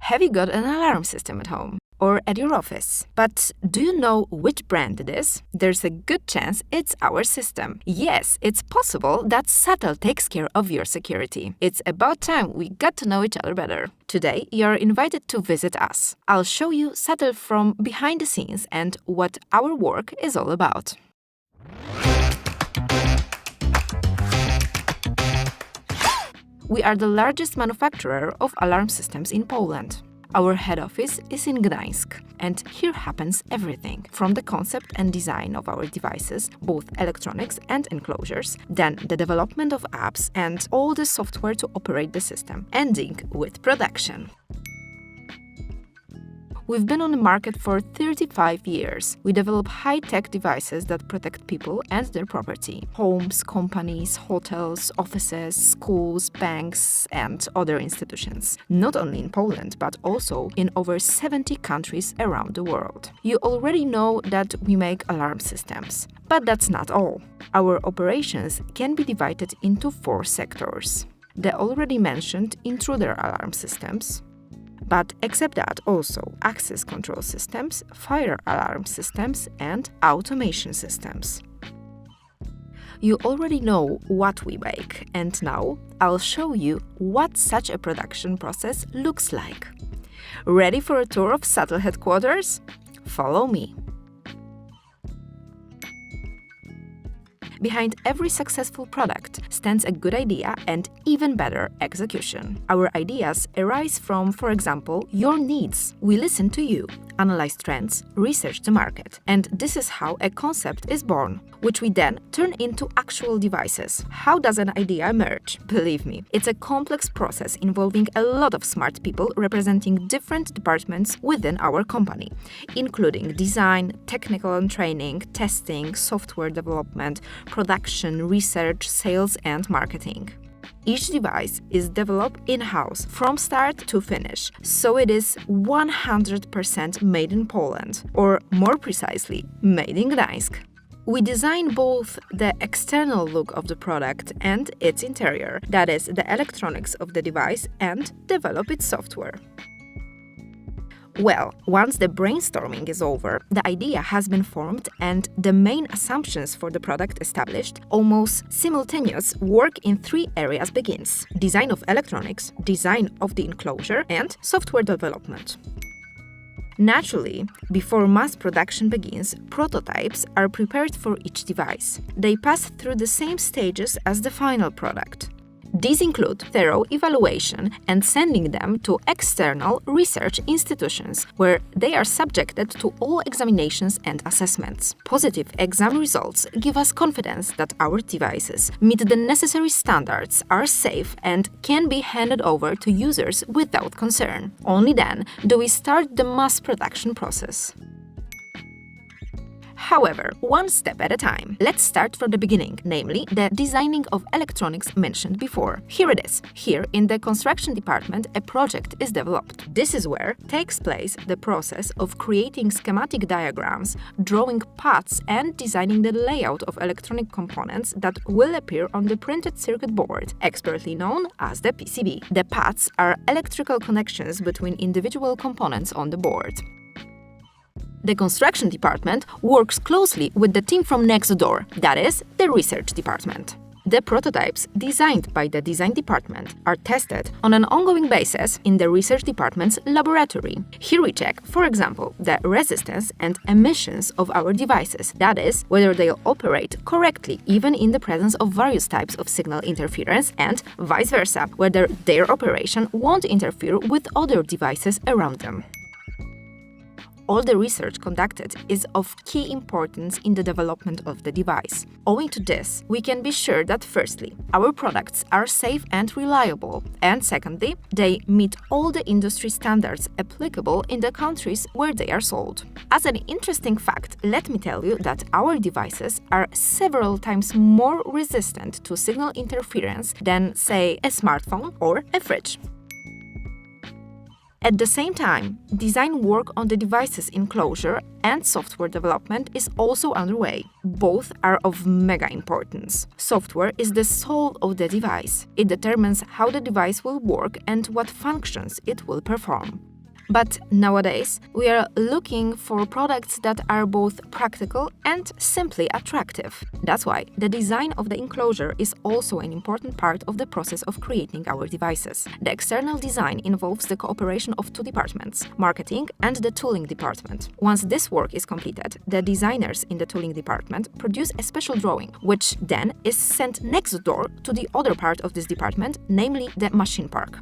Have you got an alarm system at home? Or at your office? But do you know which brand it is? There's a good chance it's our system. Yes, it's possible that SATEL takes care of your security. It's about time we got to know each other better. Today, you're invited to visit us. I'll show you SATEL from behind the scenes and what our work is all about. We are the largest manufacturer of alarm systems in Poland. Our head office is in Gdańsk, and here happens everything, from the concept and design of our devices, both electronics and enclosures, then the development of apps and all the software to operate the system, ending with production. We've been on the market for 35 years. We develop high-tech devices that protect people and their property. Homes, companies, hotels, offices, schools, banks, and other institutions. Not only in Poland, but also in over 70 countries around the world. You already know that we make alarm systems. But that's not all. Our operations can be divided into 4 sectors. The already mentioned intruder alarm systems, but except that also access control systems, fire alarm systems, and automation systems. You already know what we make, and now I'll show you what such a production process looks like. Ready for a tour of SATEL headquarters? Follow me. Behind every successful product stands a good idea and even better execution. Our ideas arise from, for example, your needs. We listen to you, analyze trends, research the market, and this is how a concept is born, which we then turn into actual devices. How does an idea emerge? Believe me, it's a complex process involving a lot of smart people representing different departments within our company, including design, technical and training, testing, software development, production, research, sales, and marketing. Each device is developed in-house from start to finish, so it is 100% made in Poland, or more precisely, made in Gdańsk. We design both the external look of the product and its interior, that is, the electronics of the device, and develop its software. Well, once the brainstorming is over, the idea has been formed and the main assumptions for the product established, almost simultaneous work in 3 areas begins: design of electronics, design of the enclosure, and software development. Naturally, before mass production begins, prototypes are prepared for each device. They pass through the same stages as the final product. These include thorough evaluation and sending them to external research institutions, where they are subjected to all examinations and assessments. Positive exam results give us confidence that our devices meet the necessary standards, are safe, and can be handed over to users without concern. Only then do we start the mass production process. However, one step at a time. Let's start from the beginning, namely the designing of electronics mentioned before. Here it is. Here, in the construction department, a project is developed. This is where takes place the process of creating schematic diagrams, drawing paths, and designing the layout of electronic components that will appear on the printed circuit board, expertly known as the PCB. The paths are electrical connections between individual components on the board. The construction department works closely with the team from next door, that is, the research department. The prototypes designed by the design department are tested on an ongoing basis in the research department's laboratory. Here we check, for example, the resistance and emissions of our devices, that is, whether they'll operate correctly even in the presence of various types of signal interference, and vice versa, whether their operation won't interfere with other devices around them. All the research conducted is of key importance in the development of the device. Owing to this, we can be sure that firstly, our products are safe and reliable, and secondly, they meet all the industry standards applicable in the countries where they are sold. As an interesting fact, let me tell you that our devices are several times more resistant to signal interference than, say, a smartphone or a fridge. At the same time, design work on the device's enclosure and software development is also underway. Both are of mega importance. Software is the soul of the device. It determines how the device will work and what functions it will perform. But nowadays, we are looking for products that are both practical and simply attractive. That's why the design of the enclosure is also an important part of the process of creating our devices. The external design involves the cooperation of two departments, marketing and the tooling department. Once this work is completed, the designers in the tooling department produce a special drawing, which then is sent next door to the other part of this department, namely the machine park.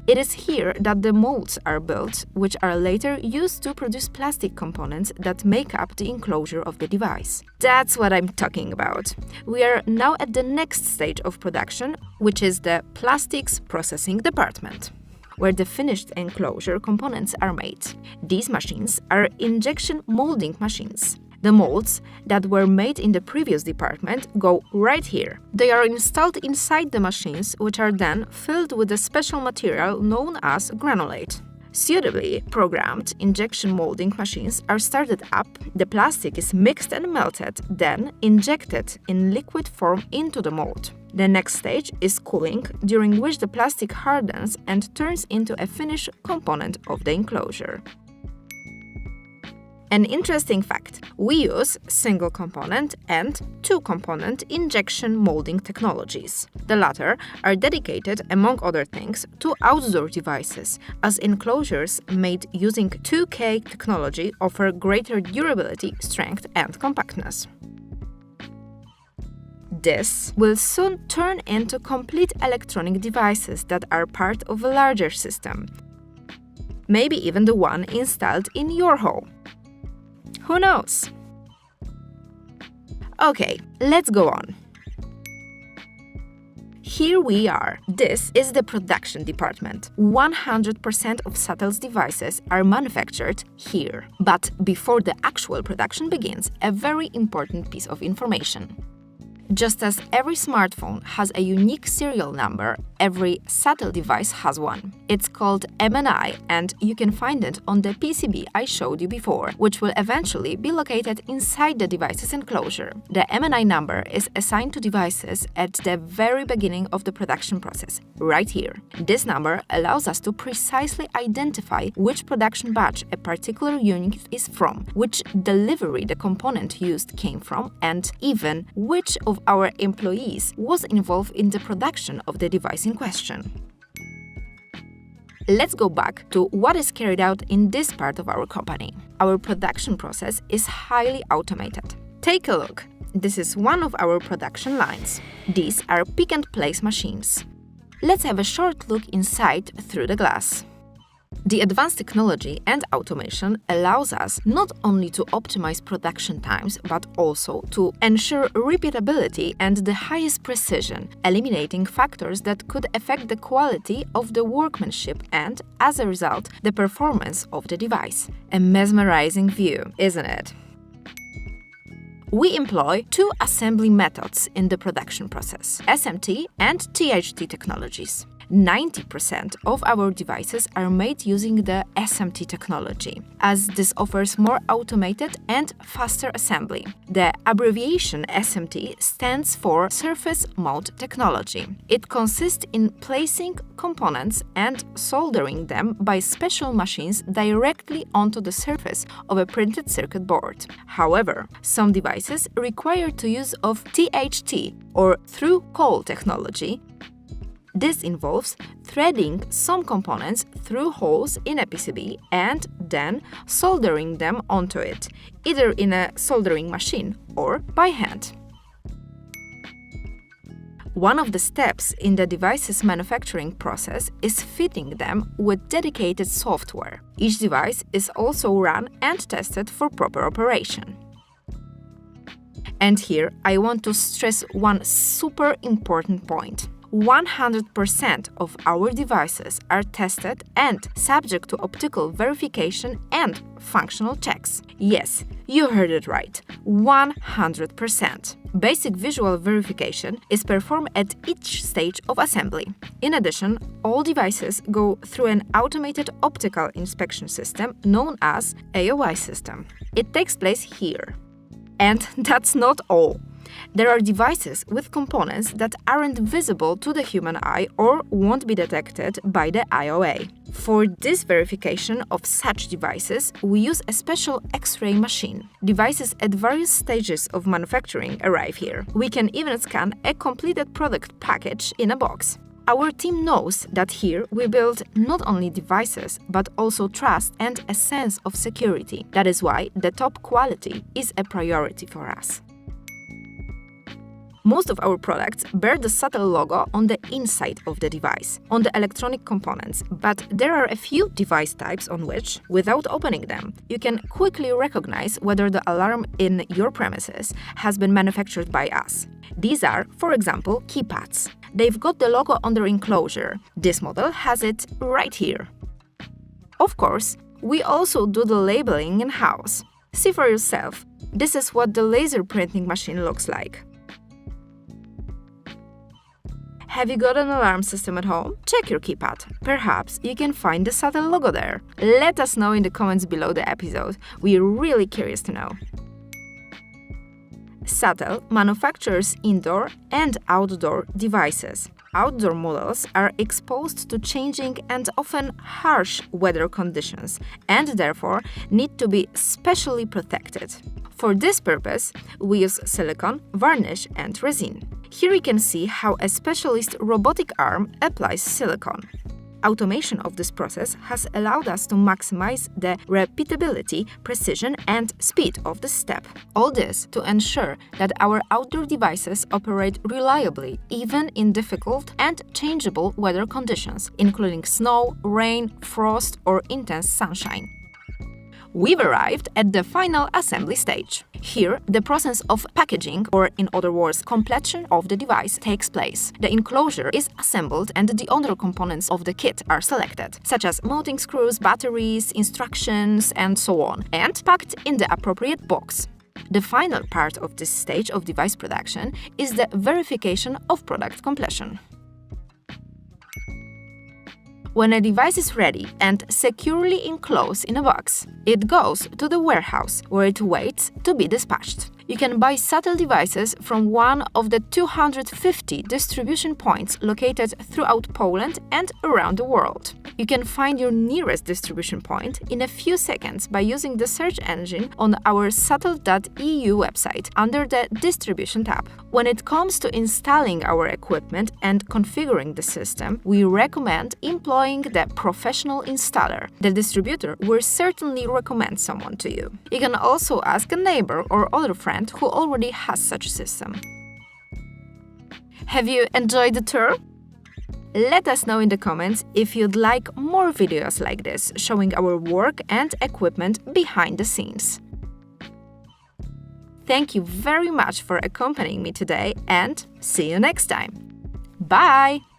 It is here that the molds are built, which are later used to produce plastic components that make up the enclosure of the device. That's what I'm talking about. We are now at the next stage of production, which is the plastics processing department, where the finished enclosure components are made. These machines are injection molding machines. The molds that were made in the previous department go right here. They are installed inside the machines, which are then filled with a special material known as granulate. Suitably programmed injection molding machines are started up, the plastic is mixed and melted, then injected in liquid form into the mold. The next stage is cooling, during which the plastic hardens and turns into a finished component of the enclosure. An interesting fact, we use single-component and two-component injection molding technologies. The latter are dedicated, among other things, to outdoor devices, as enclosures made using 2K technology offer greater durability, strength, and compactness. This will soon turn into complete electronic devices that are part of a larger system, maybe even the one installed in your home. Who knows? Okay, let's go on. Here we are. This is the production department. 100% of SATEL's devices are manufactured here. But before the actual production begins, a very important piece of information. Just as every smartphone has a unique serial number, every SATEL device has one. It's called MNI, and you can find it on the PCB I showed you before, which will eventually be located inside the device's enclosure. The MNI number is assigned to devices at the very beginning of the production process, right here. This number allows us to precisely identify which production batch a particular unit is from, which delivery the component used came from, and even which of our employees was involved in the production of the device in question. Let's go back to what is carried out in this part of our company. Our production process is highly automated. Take a look. This is one of our production lines. These are pick-and-place machines. Let's have a short look inside through the glass. The advanced technology and automation allows us not only to optimize production times, but also to ensure repeatability and the highest precision, eliminating factors that could affect the quality of the workmanship and, as a result, the performance of the device. A mesmerizing view, isn't it? We employ two assembly methods in the production process, SMT and THT technologies. 90% of our devices are made using the SMT technology, as this offers more automated and faster assembly. The abbreviation SMT stands for Surface Mount Technology. It consists in placing components and soldering them by special machines directly onto the surface of a printed circuit board. However, some devices require the use of THT, or through-hole technology. This involves threading some components through holes in a PCB and then soldering them onto it, either in a soldering machine or by hand. One of the steps in the device's manufacturing process is fitting them with dedicated software. Each device is also run and tested for proper operation. And here I want to stress one super important point. 100% of our devices are tested and subject to optical verification and functional checks. Yes, you heard it right, 100%. Basic visual verification is performed at each stage of assembly. In addition, all devices go through an automated optical inspection system known as AOI system. It takes place here. And that's not all. There are devices with components that aren't visible to the human eye or won't be detected by the IOA. For this verification of such devices, we use a special X-ray machine. Devices at various stages of manufacturing arrive here. We can even scan a completed product package in a box. Our team knows that here we build not only devices, but also trust and a sense of security. That is why the top quality is a priority for us. Most of our products bear the SATEL logo on the inside of the device, on the electronic components, but there are a few device types on which, without opening them, you can quickly recognize whether the alarm in your premises has been manufactured by us. These are, for example, keypads. They've got the logo on their enclosure. This model has it right here. Of course, we also do the labeling in-house. See for yourself. This is what the laser printing machine looks like. Have you got an alarm system at home? Check your keypad. Perhaps you can find the SATEL logo there. Let us know in the comments below the episode. We're really curious to know. SATEL manufactures indoor and outdoor devices. Outdoor models are exposed to changing and often harsh weather conditions and therefore need to be specially protected. For this purpose, we use silicone, varnish, and resin. Here you can see how a specialist robotic arm applies silicone. Automation of this process has allowed us to maximize the repeatability, precision, and speed of the step. All this to ensure that our outdoor devices operate reliably, even in difficult and changeable weather conditions, including snow, rain, frost, or intense sunshine. We've arrived at the final assembly stage. Here, the process of packaging, or in other words, completion of the device, takes place. The enclosure is assembled and the other components of the kit are selected, such as mounting screws, batteries, instructions, and so on, and packed in the appropriate box. The final part of this stage of device production is the verification of product completion. When a device is ready and securely enclosed in a box, it goes to the warehouse where it waits to be dispatched. You can buy SATEL devices from one of the 250 distribution points located throughout Poland and around the world. You can find your nearest distribution point in a few seconds by using the search engine on our satel.eu website under the Distribution tab. When it comes to installing our equipment and configuring the system, we recommend employing the professional installer. The distributor will certainly recommend someone to you. You can also ask a neighbor or other friend who already has such a system. Have you enjoyed the tour? Let us know in the comments if you'd like more videos like this, showing our work and equipment behind the scenes. Thank you very much for accompanying me today and see you next time. Bye!